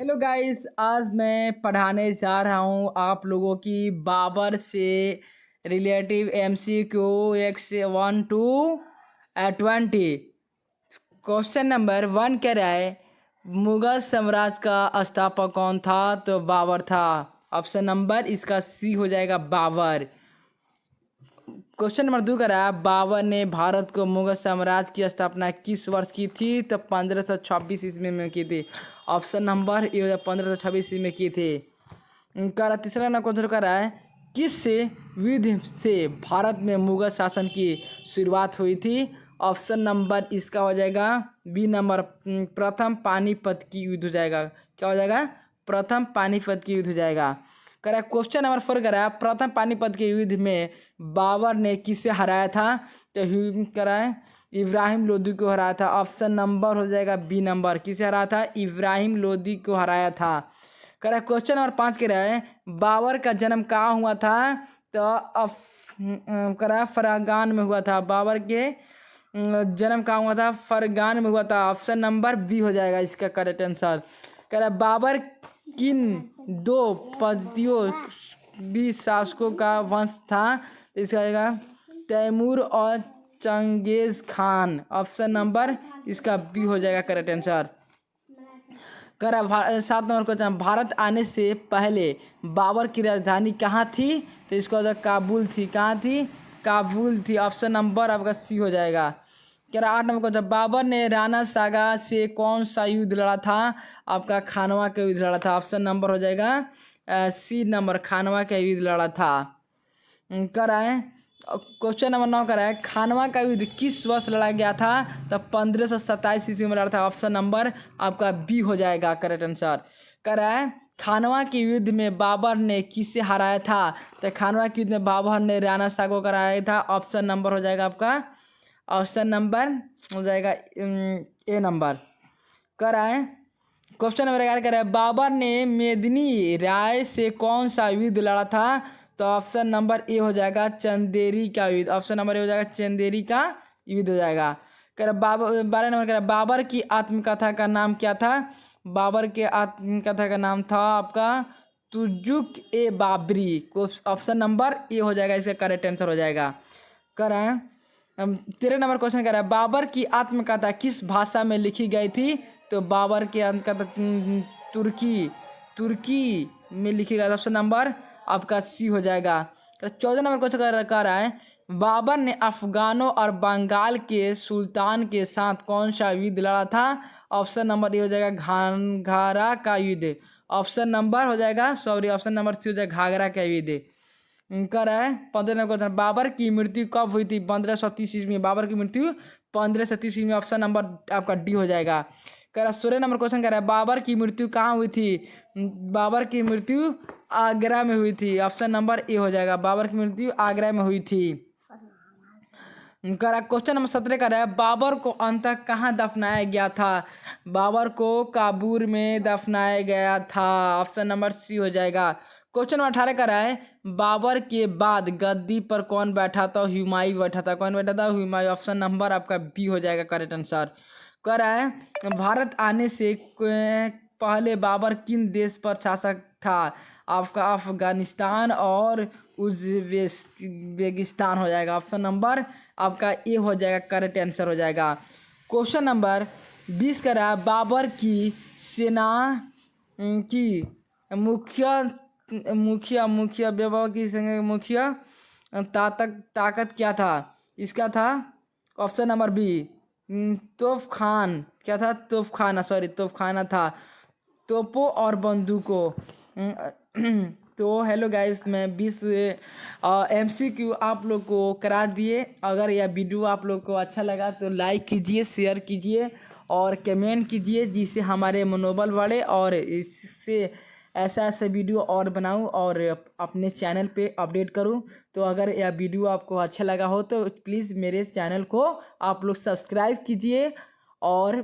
Hello guys, आज मैं पढ़ाने जा रहा हूँ आप लोगों की बाबर से relative MCQ x 1 to 20। Question number 1 कह रहा है, मुगल साम्राज्य का स्थापक कौन था? तो बाबर था। ऑप्शन नंबर इसका सी हो जाएगा, बाबर। क्वेश्चन नंबर 2 कह रहा है, बाबर ने भारत को मुगल साम्राज्य की स्थापना किस वर्ष की थी? तो 1526 ईस्वी में की थी। ऑप्शन नंबर ए 1526 ईस्वी में की थी। कह रहा तीसरा नंबर क्वेश्चन कर रहा है, किस विधि से भारत में मुगल शासन की शुरुआत हुई थी? ऑप्शन नंबर इसका हो जाएगा बी नंबर, प्रथम पानीपत की युद्ध हो जाएगा। क्या हो जाएगा? प्रथम पानीपत की युद्ध हो जाएगा। करा क्वेश्चन नंबर 4 करा, प्रथम पानीपत के युद्ध में बाबर ने किसे हराया था? तो कराए इब्राहिम लोदी को हराया था। ऑप्शन नंबर हो जाएगा बी नंबर, किसे हराया था? इब्राहिम लोदी को हराया था। करा क्वेश्चन नंबर 5 के रहा है, बाबर का जन्म कहाँ हुआ था? तो करा फरगान में हुआ था। बाबर के जन्म कहाँ हुआ था? फरगान में हुआ था। ऑप्शन नंबर बी हो जाएगा इसका करेक्ट आंसर। कह रहा बाबर किन दो पद्धतियों भी शासकों का वंश था? तो इसका आएगा तैमूर और चंगेज खान। ऑप्शन नंबर इसका बी हो जाएगा करेक्ट आंसर। कह रहा 7 नंबर क्वेश्चन, भारत आने से पहले बाबर की राजधानी कहाँ थी? तो इसका हो जाएगा काबुल थी। कहाँ थी? काबुल थी। ऑप्शन नंबर आपका सी हो जाएगा। कह रहा 8 नंबर क्वेश्चन, बाबर ने राणा सागा से कौन सा युद्ध लड़ा था? आपका खानवा का युद्ध लड़ा था। ऑप्शन नंबर हो जाएगा सी नंबर, खानवा का युद्ध लड़ा था। कह रहा है क्वेश्चन नंबर 9 कह रहा है, खानवा का युद्ध किस वर्ष लड़ा गया था? तो 1527 ईस्वी में लड़ा था। ऑप्शन नंबर आपका बी हो जाएगा करेक्ट आंसर। कह रहा है खानवा के युद्ध में बाबर ने किसे हराया था? तो खानवा के युद्ध में बाबर ने राणा सागा को हराया था। ऑप्शन नंबर हो जाएगा आपका, ऑप्शन नंबर हो जाएगा ए नंबर। कह रहा है क्वेश्चन नंबर 11 कह रहा है, बाबर ने मेदिनी राय से कौन सा युद्ध लड़ा था? तो ऑप्शन नंबर ए हो जाएगा चंदेरी का युद्ध। ऑप्शन नंबर ए हो जाएगा चंदेरी का युद्ध हो जाएगा। कह रहा 12 नंबर कह रहा बाबर की आत्मकथा का नाम क्या था? बाबर के आत्मकथा का नाम था आपका तुजुक ए बाबरी। ऑप्शन नंबर ए हो जाएगा इसका करेक्ट आंसर हो जाएगा। कह रहा है 13 नंबर क्वेश्चन कह रहा है, बाबर की आत्मकथा किस भाषा में लिखी गई थी? तो बाबर की आत्मकथा तुर्की में लिखी गई। ऑप्शन नंबर आपका सी हो जाएगा। 14 नंबर क्वेश्चन कह रहा है, बाबर ने अफगानों और बंगाल के सुल्तान के साथ कौन सा युद्ध लड़ा था? ऑप्शन नंबर ए हो जाएगा घाघरा का युद्ध। ऑप्शन नंबर हो जाएगा ऑप्शन नंबर सी हो जाएगा घाघरा का युद्ध। कह रहा है 15 नंबर क्वेश्चन, बाबर की मृत्यु कब हुई थी? 1530 ईस्वी में। बाबर की मृत्यु 1530 ईस्वी में। ऑप्शन नंबर आपका डी हो जाएगा। कह रहा 16 नंबर क्वेश्चन कह रहा है, बाबर की मृत्यु कहाँ हुई थी? बाबर की मृत्यु आगरा में हुई थी। ऑप्शन नंबर ए हो जाएगा, बाबर की मृत्यु आगरा में हुई थी। कह रहा क्वेश्चन नंबर 17 कह रहा है, बाबर को अंततः कहाँ दफनाया गया था? बाबर को काबुल में दफनाया गया था। ऑप्शन नंबर सी हो जाएगा। क्वेश्चन नंबर 18 का रहा है, बाबर के बाद गद्दी पर कौन बैठा था? हुमायूं बैठा था। कौन बैठा था? हुमायूं। ऑप्शन नंबर आपका बी हो जाएगा करेक्ट आंसर। कह रहा है भारत आने से पहले बाबर किन देश पर शासक था? आपका अफगानिस्तान और उज्बेकिस्तान हो जाएगा। ऑप्शन नंबर आपका ए हो जाएगा करेक्ट आंसर हो जाएगा। क्वेश्चन नंबर 20 का रहा, बाबर की सेना की मुख्य बाबर की सेना की मुख्य ताकत क्या था? इसका था ऑप्शन नंबर बी तोफ खान। क्या था? तोफ खाना, सॉरी तोफ खाना था, तोपों और बंदूकों। तो हेलो गाइस, मैं 20 MCQ आप लोग को करा दिए। अगर यह वीडियो आप लोग को अच्छा लगा तो लाइक कीजिए, शेयर कीजिए और कमेंट कीजिए, जिससे हमारे मनोबल बढ़े और इससे ऐसा ऐसा वीडियो और बनाऊं और अपने चैनल पे अपडेट करूं। तो अगर यह वीडियो आपको अच्छा लगा हो तो प्लीज़ मेरे चैनल को आप लोग सब्सक्राइब कीजिए और